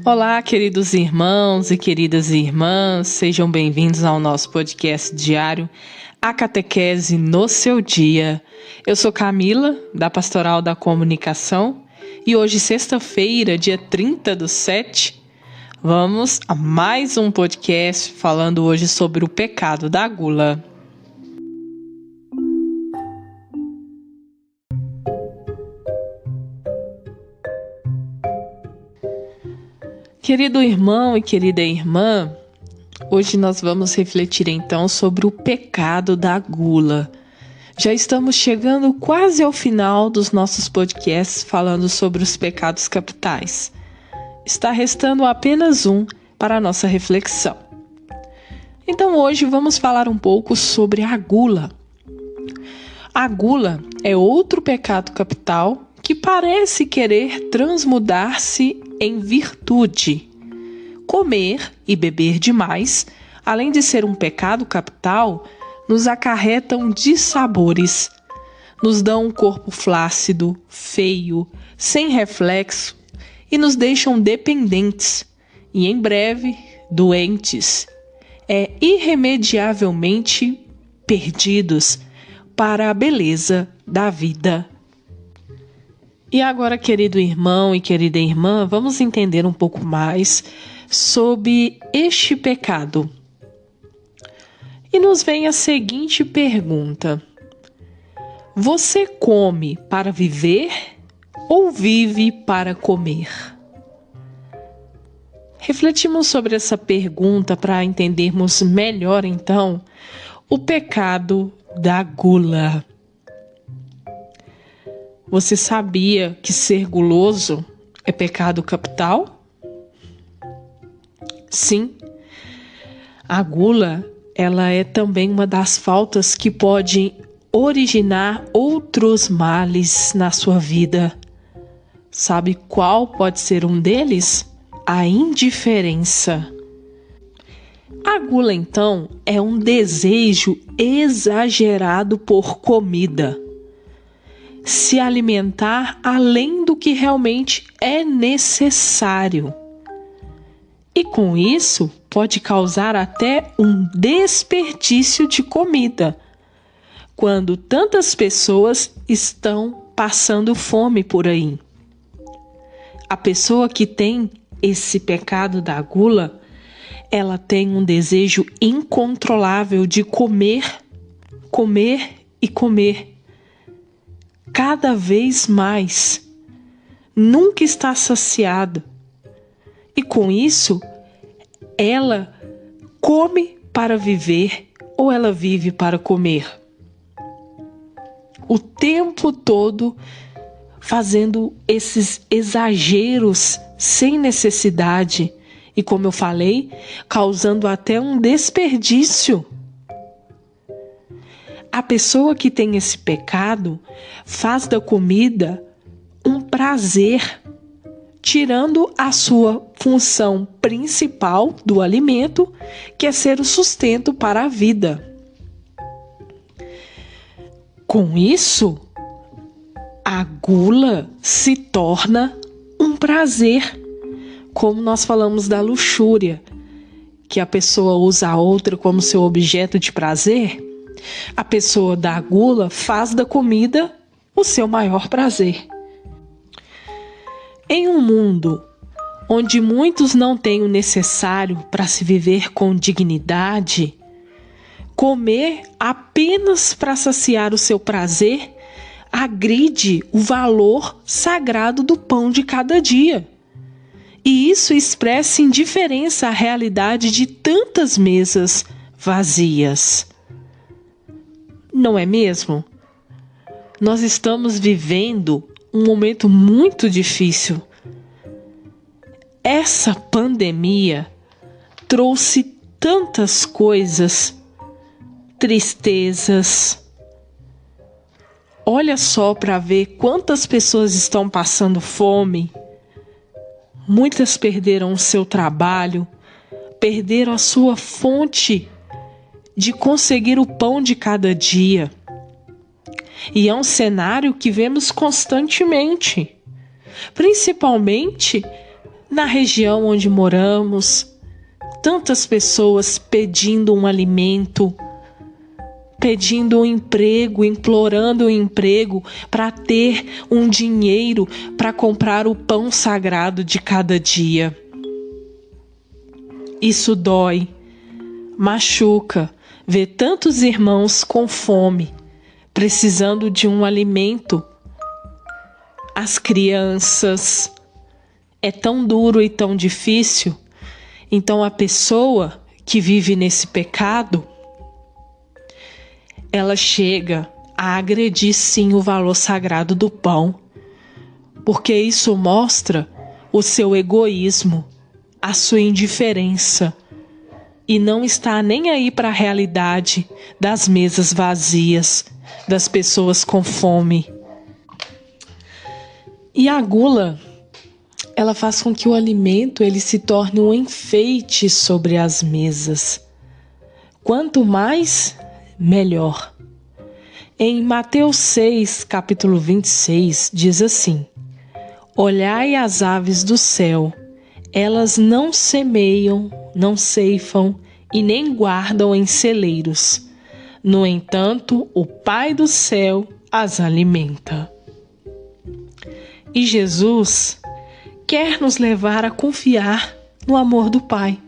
Olá, queridos irmãos e queridas irmãs, sejam bem-vindos ao nosso podcast diário, A Catequese no Seu Dia. Eu sou Camila, da Pastoral da Comunicação, e hoje, sexta-feira, dia 30/7, vamos a mais um podcast falando hoje sobre o pecado da gula. Querido irmão e querida irmã, hoje nós vamos refletir então sobre o pecado da gula. Já estamos chegando quase ao final dos nossos podcasts falando sobre os pecados capitais. Está restando apenas um para a nossa reflexão. Então hoje vamos falar um pouco sobre a gula. A gula é outro pecado capital que parece querer transmudar-se em virtude. Comer e beber demais, além de ser um pecado capital, nos acarretam dissabores, nos dão um corpo flácido, feio, sem reflexo e nos deixam dependentes e, em breve, doentes, irremediavelmente perdidos para a beleza da vida. E agora, querido irmão e querida irmã, vamos entender um pouco mais sobre este pecado. E nos vem a seguinte pergunta: você come para viver ou vive para comer? Refletimos sobre essa pergunta para entendermos melhor, então, o pecado da gula. Você sabia que ser guloso é pecado capital? Sim, a gula, ela é também uma das faltas que pode originar outros males na sua vida. Sabe qual pode ser um deles? A indiferença. A gula, então, é um desejo exagerado por comida. Se alimentar além do que realmente é necessário. E com isso, pode causar até um desperdício de comida, quando tantas pessoas estão passando fome por aí. A pessoa que tem esse pecado da gula, ela tem um desejo incontrolável de comer, comer e comer. Cada vez mais, nunca está saciada. E com isso, ela come para viver ou ela vive para comer. O tempo todo fazendo esses exageros sem necessidade e, como eu falei, causando até um desperdício. A pessoa que tem esse pecado faz da comida um prazer, tirando a sua função principal do alimento, que é ser o sustento para a vida. Com isso, a gula se torna um prazer, como nós falamos da luxúria, que a pessoa usa a outra como seu objeto de prazer. A pessoa da gula faz da comida o seu maior prazer. Em um mundo onde muitos não têm o necessário para se viver com dignidade, comer apenas para saciar o seu prazer agride o valor sagrado do pão de cada dia. E isso expressa indiferença à realidade de tantas mesas vazias. Não é mesmo? Nós estamos vivendo um momento muito difícil. Essa pandemia trouxe tantas coisas, tristezas. Olha só para ver quantas pessoas estão passando fome. Muitas perderam o seu trabalho, perderam a sua fonte de conseguir o pão de cada dia. E é um cenário que vemos constantemente, principalmente na região onde moramos, tantas pessoas pedindo um alimento, pedindo um emprego, implorando um emprego para ter um dinheiro para comprar o pão sagrado de cada dia. Isso dói, machuca, ver tantos irmãos com fome, precisando de um alimento. As crianças, é tão duro e tão difícil. Então a pessoa que vive nesse pecado, ela chega a agredir sim o valor sagrado do pão, porque isso mostra o seu egoísmo, a sua indiferença, e não está nem aí para a realidade das mesas vazias, das pessoas com fome. E a gula, ela faz com que o alimento ele se torne um enfeite sobre as mesas. Quanto mais, melhor. Em Mateus 6, capítulo 26, diz assim: Olhai as aves do céu, elas não semeiam, não ceifam e nem guardam em celeiros. No entanto, o Pai do céu as alimenta. E Jesus quer nos levar a confiar no amor do Pai.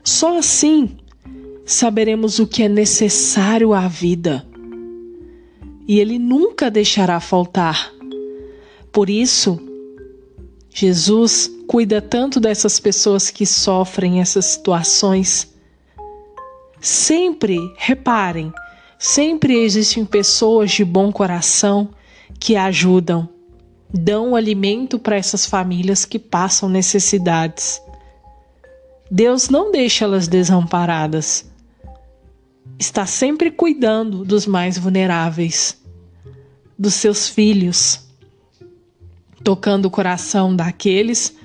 Só assim saberemos o que é necessário à vida. E Ele nunca deixará faltar. Por isso, Jesus cuida tanto dessas pessoas que sofrem essas situações. Sempre, reparem, sempre existem pessoas de bom coração que ajudam, dão alimento para essas famílias que passam necessidades. Deus não deixa elas desamparadas. Está sempre cuidando dos mais vulneráveis, dos seus filhos, tocando o coração daqueles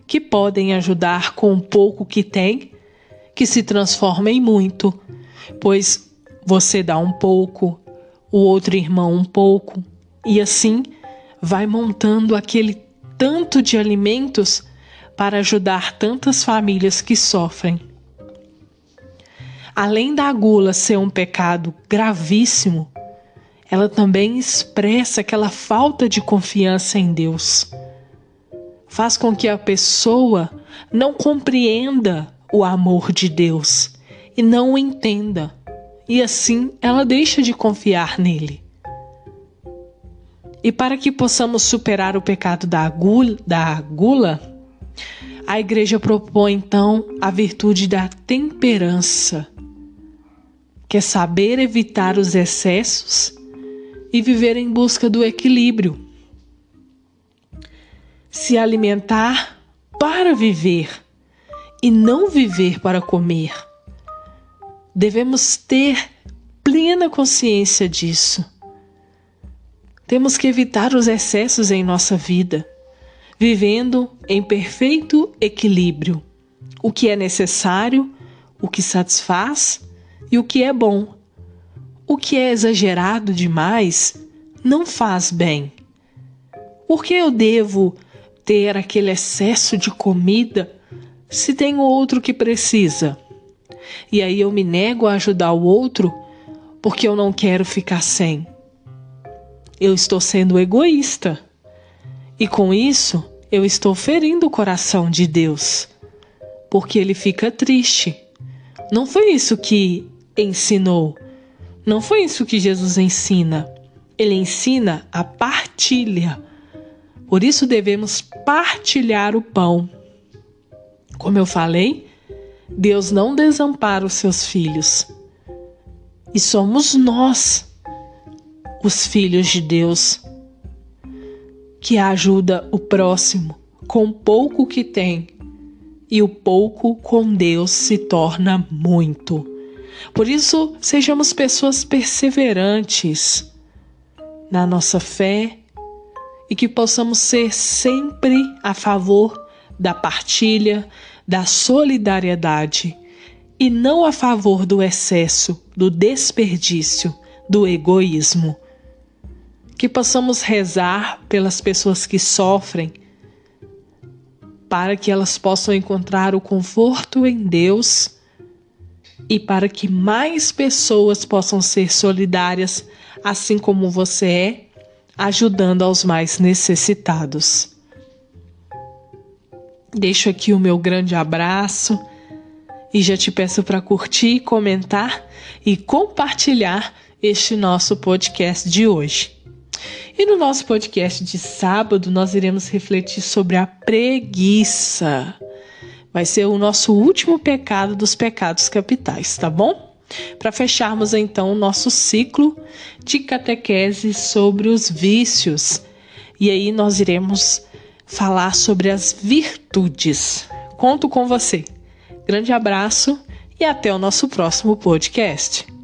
que podem ajudar com o pouco que tem, que se transforma em muito, pois você dá um pouco, o outro irmão um pouco, e assim vai montando aquele tanto de alimentos para ajudar tantas famílias que sofrem. Além da gula ser um pecado gravíssimo, ela também expressa aquela falta de confiança em Deus. Faz com que a pessoa não compreenda o amor de Deus e não o entenda, e assim ela deixa de confiar nele. E para que possamos superar o pecado da gula, a igreja propõe então a virtude da temperança, que é saber evitar os excessos e viver em busca do equilíbrio. Se alimentar para viver e não viver para comer. Devemos ter plena consciência disso. Temos que evitar os excessos em nossa vida, vivendo em perfeito equilíbrio. O que é necessário, o que satisfaz e o que é bom. O que é exagerado demais não faz bem. Por que eu devo ter aquele excesso de comida se tem outro que precisa? E aí eu me nego a ajudar o outro porque eu não quero ficar sem. Eu estou sendo egoísta. E com isso eu estou ferindo o coração de Deus, porque Ele fica triste. Não foi isso que ensinou. Não foi isso que Jesus ensina. Ele ensina a partilha. Por isso devemos partilhar o pão. Como eu falei, Deus não desampara os seus filhos. E somos nós, os filhos de Deus, que ajuda o próximo com o pouco que tem. E o pouco com Deus se torna muito. Por isso, sejamos pessoas perseverantes na nossa fé e que possamos ser sempre a favor da partilha, da solidariedade e não a favor do excesso, do desperdício, do egoísmo. Que possamos rezar pelas pessoas que sofrem, para que elas possam encontrar o conforto em Deus e para que mais pessoas possam ser solidárias, assim como você é, ajudando aos mais necessitados. Deixo aqui o meu grande abraço e já te peço para curtir, comentar e compartilhar este nosso podcast de hoje. E no nosso podcast de sábado, nós iremos refletir sobre a preguiça. Vai ser o nosso último pecado dos pecados capitais, tá bom? Para fecharmos então o nosso ciclo de catequese sobre os vícios. E aí nós iremos falar sobre as virtudes. Conto com você. Grande abraço e até o nosso próximo podcast.